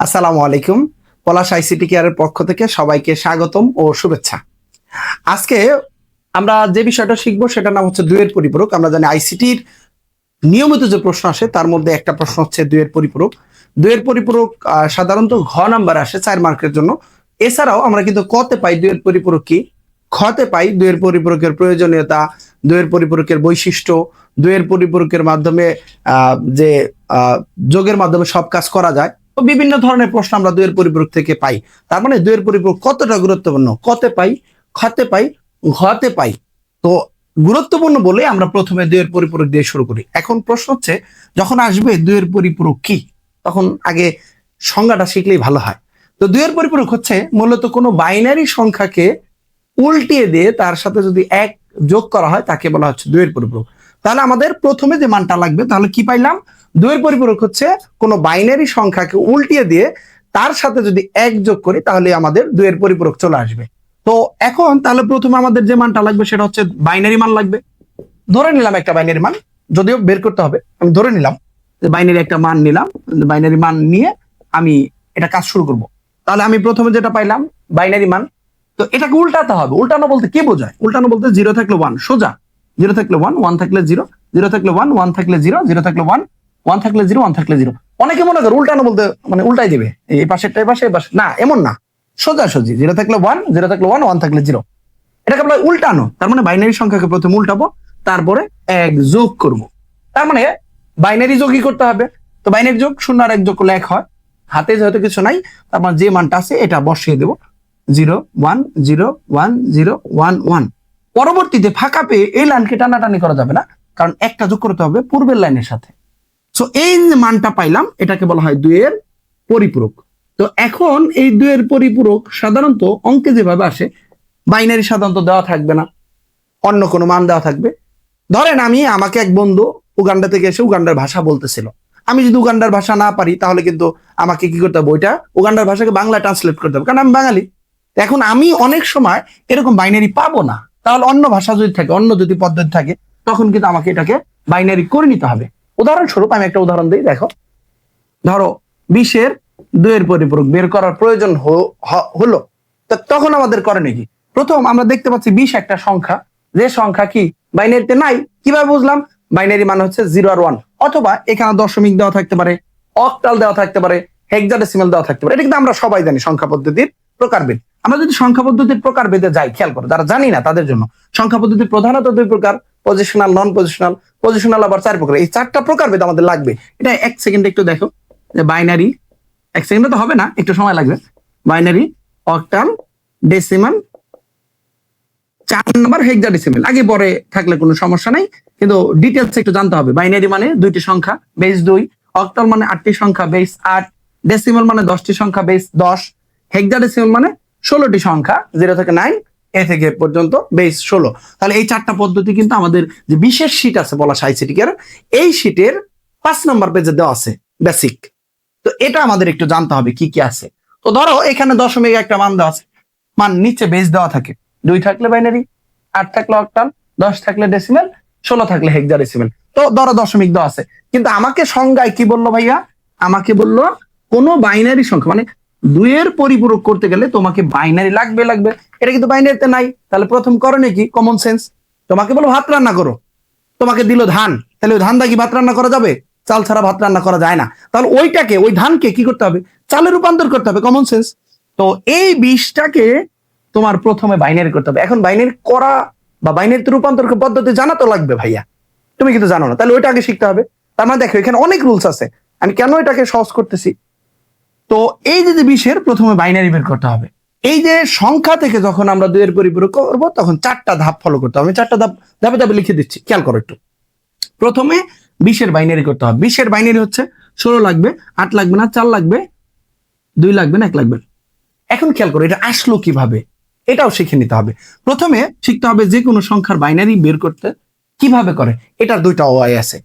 আসসালামু আলাইকুম। পলাশ আইসিটি কেয়ারের পক্ষ থেকে সবাইকে স্বাগতম ও শুভেচ্ছা। আজকে আমরা যে বিষয়টা শিখবো সেটার নাম হচ্ছে দুইয়ের পরিপূরক। আমরা জানি আইসিটির নিয়মিত যে প্রশ্ন আসে তার মধ্যে একটা প্রশ্ন হচ্ছে দুইয়ের পরিপূরক। দুইয়ের পরিপূরক সাধারণত ঘ নাম্বার আসে 4 মার্কের জন্য। এছাড়াও আমরা কিন্তু কতে পাই দুইয়ের পরিপূরক কি, খতে পাই দুইয়ের পরিপূরকের প্রয়োজনীয়তা, দুইয়ের পরিপূরকের বৈশিষ্ট্য, দুইয়ের পরিপূরকের মাধ্যমে যে যোগের মাধ্যমে সব কাজ করা যায়। তো বিভিন্ন ধরনের প্রশ্ন আমরা দুইয়ের পরিপূরক থেকে পাই। তার মানে দুইয়ের পরিপূরক কতটা গুরুত্বপূর্ণ, কতে পাই, খতে পাই, ঘতে পাই। তো গুরুত্বপূর্ণ বলে আমরা প্রথমে দুইয়ের পরিপূরক দিয়ে শুরু করি। এখন প্রশ্ন হচ্ছে, যখন আসবে দুইয়ের পরিপূরক কি, তখন আগে সংজ্ঞাটা শিখলেই ভালো হয়। তো দুইয়ের পরিপূরক হচ্ছে মূলত কোনো বাইনারি সংখ্যাকে উল্টিয়ে দিয়ে তার সাথে যদি এক যোগ করা হয় তাকে বলা হচ্ছে দুইয়ের পরিপূরক। তাহলে আমাদের প্রথমে যে মানটা লাগবে, তাহলে কি পাইলাম? দুইয়ের পরিপূরক হচ্ছে কোনো বাইনারি সংখ্যাকে উল্টিয়ে দিয়ে তার সাথে যদি এক যোগ করি তাহলে আমাদের দুইয়ের পরিপূরক চলে আসবে। তো এখন তাহলে প্রথমে আমাদের যে মানটা লাগবে সেটা হচ্ছে বাইনারি মান লাগবে। ধরে নিলাম একটা বাইনারি মান, যদিও বের করতে হবে, আমি ধরে নিলাম যে বাইনারি একটা মান নিলাম। বাইনারি মান নিয়ে আমি এটা কাজ শুরু করব। তাহলে আমি প্রথমে যেটা পাইলাম বাইনারি মান, তো এটাকে উল্টাতে হবে। উল্টানো বলতে কি বোঝায়? উল্টানো বলতে 0 থাকলে 1 সোজা, 0 থাকলে 1, 1 থাকলে 0, 0 থাকলে 1, 1 থাকলে 0, 0 থাকলে 1, 1 থাকলে 0, 1 থাকলে 0। অনেকে মনে করে উল্টানো বলতে মানে উল্টাই দিবে, এই পাশেরটা এই পাশে, এই পাশে। না, এমন না, সোজাসুজি 0 থাকলে 1, 0 থাকলে 1, 1 থাকলে 0। এটাকে বলা হয় উল্টানো। তার মানে বাইনারি সংখ্যাকে প্রথমে উল্টাবো, তারপরে এক যোগ করব। তার মানে বাইনারি যোগই করতে হবে। তো বাইনারি যোগ 0 আর 1 যোগ করলে 1 হয়। হাতে যেহেতু কিছু নাই, তার মানে যে মানটা আছে এটা বসিয়ে দেবো, 0 1 0 1 0 1 1। পরবর্তীতে ফাঁকা পেয়ে এই লাইনকে টানাটানি করা যাবে না, কারণ একটা যোগ করতে হবে পূর্বের লাইনের সাথে। সো এই যে মানটা পাইলাম এটাকে বলা হয় দুইয়ের পরিপূরক। তো এখন এই দুইয়ের পরিপূরক সাধারণত অঙ্কে যেভাবে আসে, বাইনারি সাধারণত দেওয়া থাকবে না, অন্য কোনো মান দেওয়া থাকবে। ধরেন আমাকে এক বন্ধু উগান্ডা থেকে এসে উগান্ডার ভাষা বলতেছিল। আমি যদি উগান্ডার ভাষা না পারি তাহলে কিন্তু আমাকে কি করতে হবে, ওইটা উগান্ডার ভাষাকে বাংলা ট্রান্সলেট করতে হবে, কারণ আমি বাঙালি। এখন আমি অনেক সময় এরকম বাইনারি পাবো না, তাহলে অন্য ভাষা যদি থাকে, অন্য যদি পদ্ধতি থাকে, তখন কিন্তু আমাকে এটাকে বাইনারি করে নিতে হবে। উদাহরণস্বরূপ আমি একটা উদাহরণ দিই, দেখো। ধরো 20-এর দুইয়ের পরিপূরক বের করার প্রয়োজন হলো, তখন আমাদের করে নাকি, প্রথম আমরা দেখতে পাচ্ছি 20 একটা সংখ্যা, যে সংখ্যা কি বাইনারিতে নাই। কিভাবে বুঝলাম? বাইনারি মানে হচ্ছে 0 আর 1, অথবা এখানে দশমিক দেওয়া থাকতে পারে, অক্টাল দেওয়া থাকতে পারে, হেক্সাডেসিমাল দেওয়া থাকতে পারে। এটা কিন্তু আমরা সবাই জানি সংখ্যা পদ্ধতির প্রকারভেদ। আমরা যদি সংখ্যা পদ্ধতির প্রকারভেদে যাই, খেয়াল করো, যারা জানি না তাদের জন্য সংখ্যা পদ্ধতি প্রধানত 2 প্রকার: পজিশনাল, নন পজিশনাল। পজিশনাল আবার 4 প্রকার। এই 4টা প্রকারভেদ আমাদের লাগবে। এটা 1 সেকেন্ড একটু দেখো, যে বাইনারি, 1 সেকেন্ডে তো হবে না, একটু সময় লাগবে। Binary, octal, decimal, 4 number hexadecimal. আগে পরে থাকলে কোনো সমস্যা নাই, কিন্তু ডিটেলস একটু জানতে হবে। বাইনারি মানে 2টি সংখ্যা, বেস 2। অক্টাল মানে 8টি সংখ্যা, বেস 8। ডেসিমাল মানে 10টি সংখ্যা, বেস 10। হেক্সাডেসিমাল মানে 16টি সংখ্যা, 0 থেকে 9, এ থেকে পর্যন্ত, বেস 16। তাহলে এই 4টা পদ্ধতি কিন্তু আমাদের যে বিশেষ শীট আছে বলা আইসিটি এর, এই শীটের 5 নম্বর পেজে দেওয়া আছে, বেসিক। তো এটা আমাদের একটু জানতে হবে কি কি আছে। তো ধরো এখানে দশমিক একটা মান দেওয়া আছে, মান নিচে বেস দেওয়া থাকে। 2 থাকলে বাইনারি, 8 থাকলে অক্টাল, 10 থাকলে ডেসিমাল, 16 থাকলে হেক্সাডেসিমাল। তো ধরো দশমিক দেওয়া আছে, কিন্তু আমাকে সংজ্ঞায় কি বললো ভাইয়া? আমাকে বললো কোনো বাইনারি সংখ্যা মানে 2-এর পরিপূরক করতে গেলে তোমাকে বাইনারি লাগবে। এটা কিন্তু বাইনারিতে নাই। তাহলে প্রথম করণীয় কি? Common sense. তোমাকে বলো ভাত রান্না করো, তোমাকে দিল ধান, তাহলে ওই ধান দা কি ভাত রান্না করা যাবে? চাল ছাড়া ভাত রান্না করা যায় না। তাহলে ওইটাকে, ওই ধানকে কি করতে হবে? চালে রূপান্তর করতে হবে, কমন সেন্স। তো এই 20টাকে তোমার প্রথমে বাইনারি করতে হবে। এখন বাইনারি করা বা বাইনারিতে রূপান্তর পদ্ধতি জানা তো লাগবে ভাইয়া, তুমি কিন্তু জানো না, তাহলে ওইটা আগে শিখতে হবে। তার মানে দেখো এখানে অনেক রুলস আছে, আমি কেন এটাকে সহজ করতেছি। তো এই যে 20-এর প্রথমে বাইনারি বের করতে হবে। এই যে সংখ্যা থেকে যখন আমরা 2-এর পরিপূরক করবো, তখন 4টা ধাপ ফলো করতে হবে। আমি 4টা ধাপ ধাপে ধাপে লিখে দিচ্ছি, খেয়াল করো একটু। প্রথমে 20-এর বাইনারি করতে হবে। 20-এর বাইনারি হচ্ছে 16 লাগবে, 8 লাগবে না, 4 লাগবে, 2 লাগবে না, 1 লাগবে। এখন খেয়াল করো এটা আসলো কিভাবে, এটাও শিখে নিতে হবে। প্রথমে শিখতে হবে যে কোনো সংখ্যার বাইনারি বের করতে কিভাবে করে। এটার 2টা ওয়াই আছে।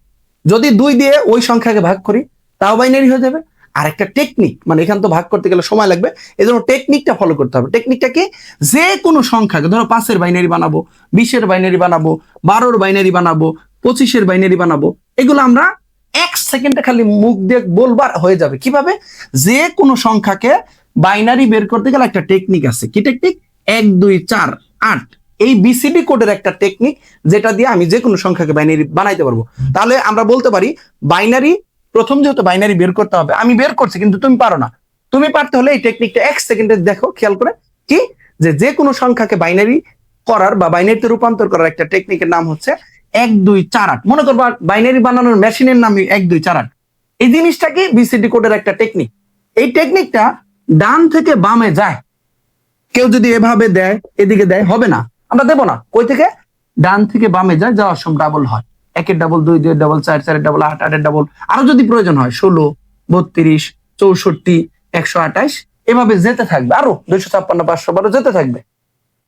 যদি 2 দিয়ে ওই সংখ্যাকে ভাগ করি তাও বাইনারি হয়ে যাবে। আর একটা টেকনিক, মানে এখান তো ভাগ করতে গেলে সময় লাগবে, এই জন্য টেকনিকটা ফলো করতে হবে। টেকনিকটা কি? যে কোনো সংখ্যাকে, ধরো 5-এর বাইনারি বানাবো, 20-এর বাইনারি বানাবো, 12-র বাইনারি বানাবো, 25-এর বাইনারি বানাবো, এগুলো আমরা এক সেকেন্ডে খালি মুখ দিয়ে বলবার হয়ে যাবে। কিভাবে? যে কোনো সংখ্যাকে বাইনারি বের করতে গেলে একটা টেকনিক আছে। কি টেকনিক? 1 2 4 8, এই বিসিডি কোডের একটা টেকনিক, যেটা দিয়ে আমি যে কোনো সংখ্যাকে বাইনারি বানাইতে পারবো। তাহলে আমরা বলতে পারি বাইনারি, প্রথম যেহেতু বাইনারি বের করতে হবে, আমি বের করছি কিন্তু তুমি পারো না। তুমি পারতে হলে এই টেকনিকটা এক সেকেন্ডে দেখো, খেয়াল করে। কি? যে কোনো সংখ্যাকে বাইনারি করার বা বাইনারিতে রূপান্তর করার একটা টেকনিকের নাম হচ্ছে 1 2 4 8। মনে করবা বাইনারি বানানোর মেশিনের নাম 1 2 4 8। এই জিনিসটা কি? বিসিডি কোডের একটা টেকনিক। এই টেকনিকটা ডান থেকে বামে যায়। কেউ যদি এভাবে দেয়, এদিকে দেয়, হবে না, আমরা দেবো না। কই থেকে? ডান থেকে বামে যায়, যাওয়ার সময় ডাবল হয়। 1 এর ডাবল 2, 2 এর ডাবল 4, 4 এর ডাবল 8, 8 এর ডাবল আরো যদি প্রয়োজন হয় 16, 32, 64, 128, এভাবে যেতে থাকবে। আরো 256, 512 যেতে থাকবে।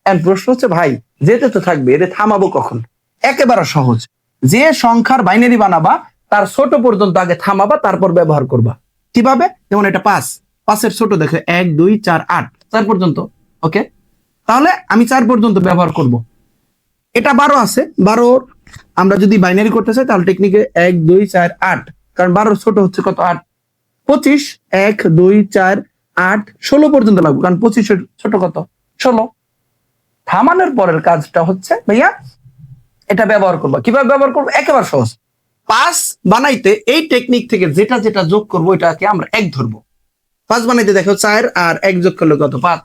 এন্ড প্রশ্ন হচ্ছে, ভাই যেতে তো থাকবে, এদের থামাবো কখন? একেবারে সহজ। যে সংখ্যার বাইনারি বানাবা তার ছোট পর্যন্ত আগে থামাবা, তারপর ব্যবহার করবা। কিভাবে? যেমন এটা 5, 5 এর ছোট দেখো 1 2 4 8, 4 পর্যন্ত। ওকে, তাহলে আমি 4 পর্যন্ত ব্যবহার করব। এটা 12 আছে, 12 আমরা যদি বাইনারি করতে চাই তাহলে টেকনিকে 1 2 4 8, কারণ 12 ছোট হচ্ছে কত? 8। 25, 1 2 4 8 16 পর্যন্ত লাগবে, কারণ 25 এর ছোট কত? 16। থামানোর পরের কাজটা হচ্ছে ভাইয়া এটা ব্যবহার করবো। কিভাবে ব্যবহার করবো? একেবারে সহজ। 5 বানাইতে এই টেকনিক থেকে যেটা যেটা যোগ করবো এটাকে আমরা 1 ধরবো। 5 বানাইতে দেখো 4 আর 1 যোগ করলে কত? 5।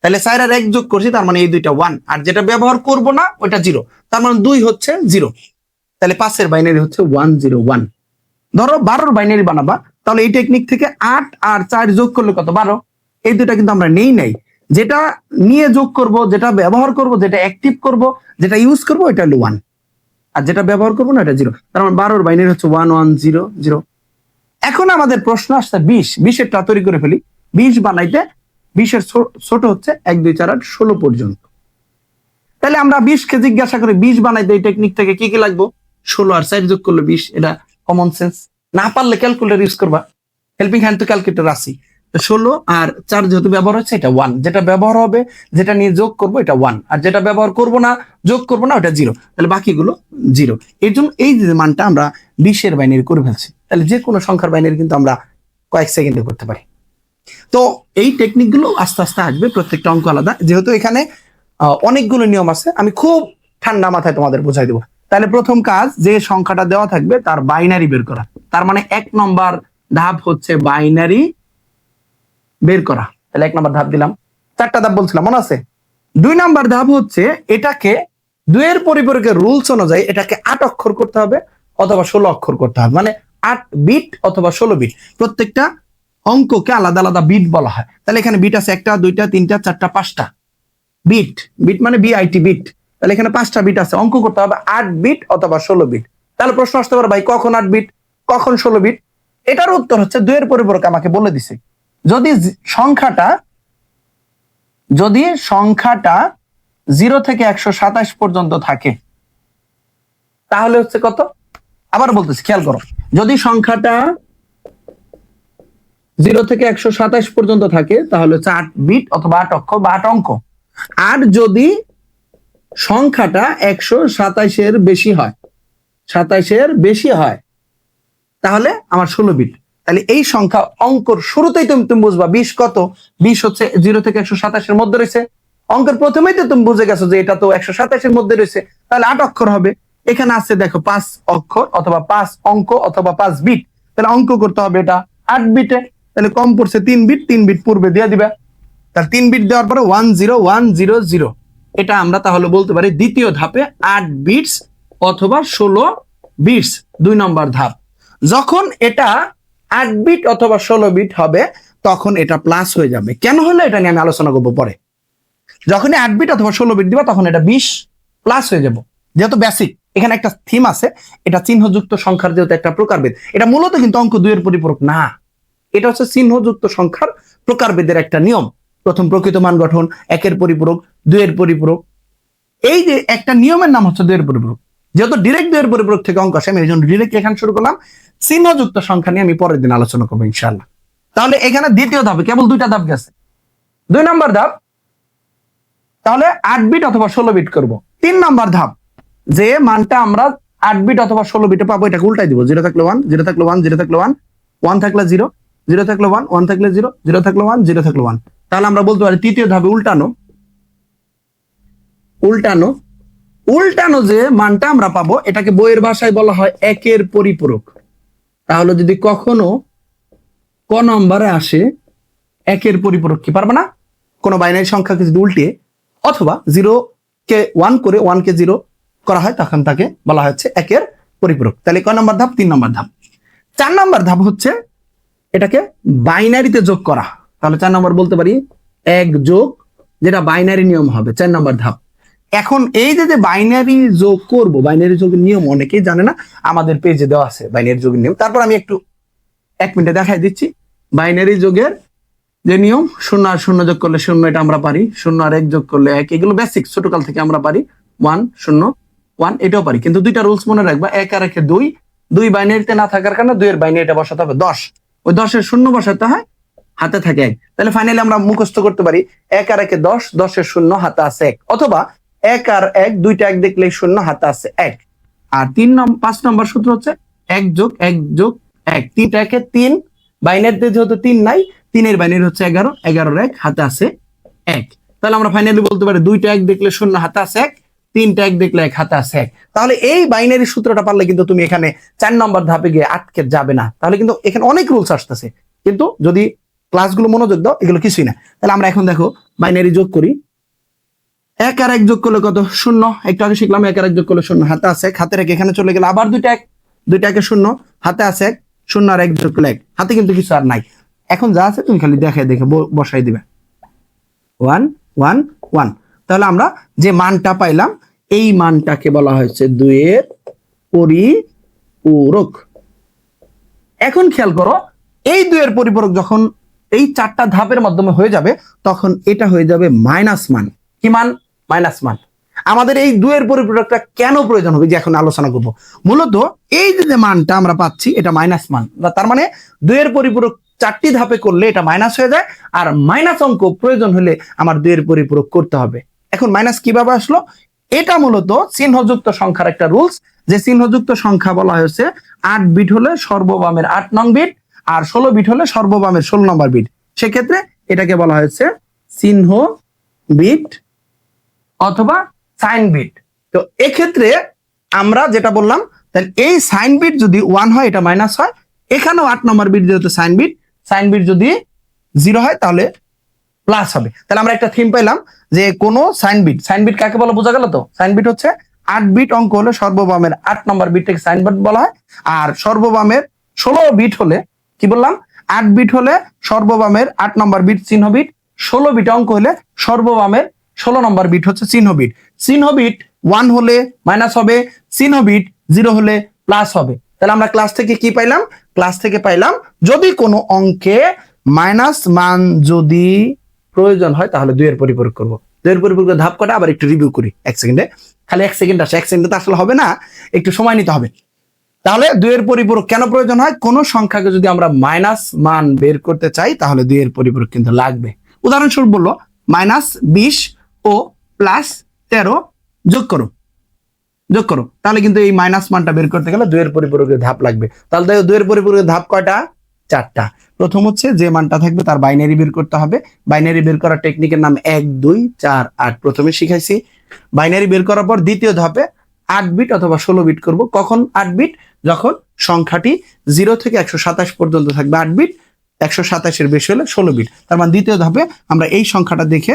তাহলে 4 আর 1 যোগ করছি, তার মানে এই দুইটা 1, আর যেটা ব্যবহার করব না ওইটা 0, তার মানে 2 হচ্ছে 0। তাহলে 5 এর বাইনারি হচ্ছে 1 0 1। ধরো 12 এর বাইনারি বানাবা, তাহলে এই টেকনিক থেকে 8 আর 4 যোগ করলে কত? 12। এই দুটা কিন্তু আমরা নেই। যেটা নিয়ে যোগ করব, যেটা ব্যবহার করব, যেটা অ্যাক্টিভ করব, যেটা ইউজ করব, এটা হলো 1, আর যেটা ব্যবহার করবো না এটা 0। তার মানে 12 এর বাইনারি হচ্ছে 1 1 0 0। এখন আমাদের প্রশ্ন আসছে 20 এর টা তৈরি করে ফেলি। 20 বানাইতে 20 এর ছোট হচ্ছে 1 2 4 8 16 পর্যন্ত। তাহলে আমরা 20 কে জিজ্ঞাসা করি 20 বানাইতে এই টেকনিক থেকে কি কি লাগবে? 16 আর 4 যোগ করলে 20, এটা কমন সেন্স। না পারলে ক্যালকুলেটর ইউজ করবা, হেল্পিং হ্যান্ড তো ক্যালকুলেটর আছে। 16 আর 4 যেহেতু ব্যবহার হচ্ছে, এটা 1, যেটা ব্যবহার হবে, যেটা নিয়ে যোগ করবো এটা 1, আর যেটা ব্যবহার করব না, যোগ করবো না, ওটা 0। তাহলে বাকিগুলো 0। এর জন্য এই যে মানটা আমরা 20 এর বাইনারি করে ফেলছি। তাহলে যে কোনো সংখ্যার বাইনারি কিন্তু আমরা কয়েক সেকেন্ডে করতে পারি। তো এই টেকনিকগুলো আস্তে আস্তে আসবে, প্রত্যেকটা অঙ্ক আলাদা। যেহেতু এখানে অনেকগুলো নিয়ম আছে, আমি খুব ঠান্ডা মাথায় তোমাদের বোঝাই দেবো। তাহলে প্রথম কাজ, যে সংখ্যাটা দেওয়া থাকবে তার বাইনারি বের করা। তার মানে 1 নম্বর ধাপ হচ্ছে বাইনারি বের করা। তাহলে 1 নম্বর ধাপ দিলাম। 4টা ধাপ বলছিলাম, মনে আছে? 2 নম্বর ধাপ হচ্ছে এটাকে 2 এর পরিপূরকের রুলস অনুযায়ী এটাকে 8 অক্ষর করতে হবে অথবা 16 অক্ষর করতে হবে, মানে 8 বিট অথবা 16 বিট। প্রত্যেকটা অঙ্ককে আলাদা আলাদা বিট বলা হয়। তাহলে এখানে বিট আছে 1টা 2টা 3টা 4টা 5টা বিট। বিট মানে বিআইটি, বিট। তাহলে এখানে 5টা বিট আছে, অঙ্ক করতে হবে 8 বিট অথবা 16 বিট। তাহলে প্রশ্ন আসতে পারে, ভাই কখন 8 বিট কখন 16 বিট? এটার উত্তর হচ্ছে 2 এর পরিপূরক আমাকে বলে দিছে। যদি সংখ্যাটা 0 থেকে 127 পর্যন্ত থাকে তাহলে হচ্ছে কত? আবার বলতেছি, খেয়াল করো। যদি সংখ্যাটা 0 থেকে 127 পর্যন্ত থাকে তাহলে হচ্ছে 8 বিট অথবা 8 অক্ষর বা 8 অঙ্ক। আর যদি সংখ্যাটা 127 এর বেশি হয়, 27 এর বেশি হয়, তাহলে আমার 16 বিট। তাহলে এই সংখ্যা অঙ্কর শুরুতেই তুমি বুঝবা 20 কত? 20 হচ্ছে 0 থেকে 127 এর মধ্যে রয়েছে। অঙ্কের প্রথমেই তো তুমি বুঝে গেছো যে এটা তো 127 এর মধ্যে রয়েছে, তাহলে 8 অক্ষর হবে। এখানে আছে দেখো 5 অক্ষর অথবা 5 অঙ্ক অথবা 5 বিট। তাহলে অঙ্ক করতে হবে এটা 8 বিটে। তাহলে কম পড়ছে 3 বিট, 3 বিট পূর্বে দিয়ে দিবে। তাহলে 3 বিট দেওয়ার পরে 10100। এটা আমরা তাহলে বলতে পারি দ্বিতীয় ধাপে 8 বিটস অথবা 16 বিটস, 2 নম্বর ধাপ। যখন এটা 8 বিট অথবা 16 বিট হবে তখন এটা প্লাস হয়ে যাবে। কেন হলো এটা নিয়ে আমি আলোচনা করবো পরে। যখনই 8 বিট অথবা 16 বিট দিবা তখন এটা 20 প্লাস হয়ে যাব। যেহেতু বেসিক, এখানে একটা থিম আছে, এটা চিহ্নযুক্ত সংখ্যার যেহেতু একটা প্রকারভেদ। এটা মূলত কিন্তু অঙ্ক 2 এর পরিপূরক না, এটা হচ্ছে চিহ্নযুক্ত সংখ্যার প্রকারভেদের একটা নিয়ম। প্রথম প্রকৃত মান গঠন, 1 এর পরিপূরক, 2 এর পরিপূরক। এই যে একটা নিয়মের নাম হচ্ছে 2 এর পরিপূরক। যেহেতু ডিরেক্ট 2 এর পরিপূরক থেকে অঙ্ক আসে, আমি এই জন্য ডিরেক্ট এখানে শুরু করলাম। চিহ্নযুক্ত সংখ্যা নিয়ে আমি পরের দিন আলোচনা করবো ইনশাআল্লাহ। তাহলে এখানে দ্বিতীয় ধাপে কেবল 2টা ধাপ গেছে। 2 নম্বর ধাপ, তাহলে 8 বিট অথবা 16 বিট করব। 3 নম্বর ধাপ, যে মানটা আমরা 8 বিট অথবা 16 বিটে পাবো, এটাকে উল্টাই দিব। 0 থাকলে 1, 0 থাকলে 1, 0 থাকলে 1, 1 থাকলে 0, 0 থাকলে 1, 1 থাকলে 0, 0 থাকলে 1, 0 থাকলে 1। তাহলে আমরা বলতে পারি তৃতীয় ধাপে উল্টানো উল্টানো উল্টানো যে মানটা আমরা পাবো এটাকে বইয়ের ভাষায় বলা হয় একের পরিপূরক। তাহলে যদি কখনো ক নম্বরে আসে একের পরিপূরক, কি পারবে না, কোনো বাইনারি সংখ্যাকে যদি উল্টে অথবা 0 কে 1 করে 1 কে 0 করা হয় তখন তাকে বলা হচ্ছে একের পরিপূরক। তাহলে কয় নম্বর ধাপ? 3 নম্বর ধাপ। 4 নম্বর ধাপ হচ্ছে এটাকে বাইনারিতে যোগ করা। তাহলে 4 নম্বর বলতে পারি 1 যোগ, যেটা বাইনারি নিয়ম হবে 4 নম্বর ধাপ। এখন এই যে বাইনারি যোগ করব, বাইনারি যোগের নিয়ম অনেকেই জানে না, আমাদের পেজে দেওয়া আছে বাইনারি যোগের নিয়ম। তারপর আমি একটু 1 মিনিটে দেখাই দিচ্ছি বাইনারি যোগের যে নিয়ম। 0 আর 0 যোগ করলে 0, এটা আমরা পারি। 0 আর 1 যোগ করলে 1, এগুলো বেসিক ছোটকাল থেকে আমরা পারি। 1 0 1 এটাও পারি, কিন্তু দুইটা রুলস মনে রাখবা। 1 আর 1 2, 2 বাইনারিতে না থাকার কারণে 2 এর বাইনারিটা বসাতে হবে 10, ওই 10 এর 0 বসাতে হয়, হাতে থাকে 1। তাহলে ফাইনালি আমরা মুখস্থ করতে পারি 1 আর 1 10, 10 এর 0 হাতে আছে 1, অথবা 1 আর 1 দুইটা 1 দেখলে 0 হাতে আছে 1। আর 5 নম্বর সূত্র হচ্ছে 1 যোগ 1 যোগ 1, 3 1 3, বাইনারিতে যেহেতু 3 নাই, 3 এর বাইনারি হচ্ছে 11, 11 1 হাতে আছে 1। তাহলে আমরা ফাইনালি বলতে পারি 2টা 1 দেখলে 0 হাতে আছে 1, 3টা 1 দেখলে 1 হাতে আছে 1। তাহলে এই বাইনারি সূত্রটা পারলে কিন্তু তুমি এখানে 4 নম্বর ধাপে গিয়ে আটকে যাবে না। তাহলে কিন্তু এখানে অনেক রুলস আসতেছে, কিন্তু যদি ক্লাসগুলো মনোযোগ দাও এগুলো কিছুই না। তাহলে আমরা এখন দেখো বাইনারি যোগ করি। 1 আর 1 যোগ করলে কত? 0। একটু আগে শিখলাম 1 আর 1 যোগ করলে 0 হাতে আছে 1, হাতে রেখে এখানে চলে গেলে আবার 2টা 1, 2টা 1 0 হাতে আছে 1, 0 আর 1 যোগ করলে 1, হাতে কিন্তু কিছু আর নাই। এখন যা আছে তুমি খালি দেখে দেখে বসাই দিবে 1 1 1। তাহলে আমরা যে মানটা পাইলাম এই মানটাকে বলা হয়েছে 2 এর পরিপূরক। এখন খেয়াল করো, এই 2 এর পরিপূরক যখন এই 4টা ধাপের মাধ্যমে হয়ে যাবে তখন এটা হয়ে যাবে মাইনাস মান। কি মান? মাইনাস মান। আমাদের এই 2 এর পরিপূরকটা কেন প্রয়োজন হবে যে এখন আলোচনা করব। মূলত এই যে মানটা আমরা পাচ্ছি এটা মাইনাস মান, তার মানে 2 এর পরিপূরক 4টি ধাপে করলে এটা মাইনাস হয়ে যায়, আর মাইনাস অঙ্ক প্রয়োজন হলে আমার 2 এর পরিপূরক করতে হবে। এখন মাইনাস কিভাবে আসলো? এটা মূলত চিহ্নযুক্ত সংখ্যার একটা রুলস, যে চিহ্নযুক্ত সংখ্যা বলা হয়েছে 8 বিট হলে সর্ববামের 8 নং বিট, আর 16 বিট হলে সর্ববামের 16 নম্বর বিট। সেক্ষেত্রে এটাকে বলা হয়েছে চিহ্ন বিট অথবা সাইন বিট। তো এক্ষেত্রে আমরা যেটা বললাম, তাহলে এই সাইন বিট যদি 1 হয় এটা মাইনাস হয়, এখানেও 8 নম্বর বিট যেহেতু সাইন বিট যদি 0 হয় তাহলে প্লাস হবে। তাহলে আমরা একটা থিম পেলাম যে কোন সাইন বিট কাকে বলা বোঝা গেল তো? সাইন বিট হচ্ছে 8 বিট অঙ্ক হলে সর্ববামের 8 নম্বর বিটটাকে সাইন বিট বলা হয়, আর সর্ববামের 16 বিট হলে কি বললাম? 8 বিট হলে সর্ববামের 8 নম্বর বিট চিহ্ন বিট, 16 বিট অঙ্ক হলে সর্ববামের 16 নম্বর বিট হচ্ছে চিহ্ন বিট। চিহ্ন বিট 1 হলে মাইনাস হবে, চিহ্ন বিট 0 হলে প্লাস হবে। তাহলে আমরা ক্লাস থেকে কি পাইলাম? ক্লাস থেকে পাইলাম যদি কোনো অঙ্কে মাইনাস মান যদি প্রয়োজন হয় তাহলে 2 এর পরিপূরক করব। 2 এর পরিপূরকের ধাপ কটা আবার একটু রিভিউ করি 1 সেকেন্ডে। খালি 1 সেকেন্ড আসে, 1 সেকেন্ডে তো আসলে হবে না, একটু সময় নিতে হবে। তাহলে 2 এর পরিপূরক কেন প্রয়োজন হয়? কোন সংখ্যাকে যদি আমরা মাইনাস মান বের করতে চাই তাহলে 2 এর পরিপূরক কিন্তু লাগবে। উদাহরণস্বরূপ বললো -20 ও +13 যোগ করো, তাহলে কিন্তু এই মাইনাস মানটা বের করতে গেলে 2 এর পরিপূরকের ধাপ লাগবে। তাহলে 2 এর পরিপূরকের ধাপ কয়টা? 4টা। প্রথম হচ্ছে যে মানটা থাকবে তার বাইনারি বের করতে হবে। বাইনারি বের করার টেকনিকের নাম 1 2 4 8, প্রথমে শিখাইছি। বাইনারি বের করার পর দ্বিতীয় ধাপে 8 বিট অথবা 16 বিট করব। কখন 8 বিট? যখন সংখ্যাটি 0 থেকে 127 পর্যন্ত থাকবে 8 বিট, 127 এর বেশি হলে 16 বিট। তার মানে দ্বিতীয় ধাপে আমরা এই সংখ্যাটা দেখে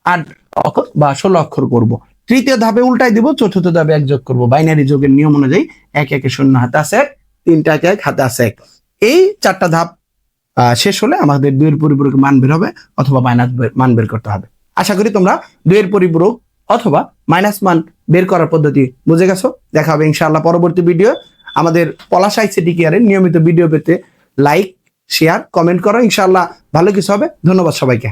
8 অক্ষর বা 16 অক্ষর করব। তৃতীয় ধাপে উল্টাই দিব, চতুর্থ ধাপে 1 যোগ করব। বাইনারি যোগের নিয়ম অনুযায়ী 1 1 0 হাতে আছে 1, 3টা 1 1 হাতে আছে 1। এই 4টা ধাপ শেষ হলে আমাদের 2 এর পরিপূরক মান বের হবে অথবা মাইনাস মান বের করতে হবে। আশা করি তোমরা 2 এর পরিপূরক অথবা মাইনাস মান বের করার পদ্ধতি বুঝে গেছো। দেখা হবে ইনশাআল্লাহ পরবর্তী ভিডিও। আমাদের পলাশ আইসিটি কেয়ারের নিয়মিত ভিডিও পেতে লাইক, শেয়ার, কমেন্ট করো। ইনশাআল্লাহ ভালো কিছু হবে। ধন্যবাদ সবাইকে।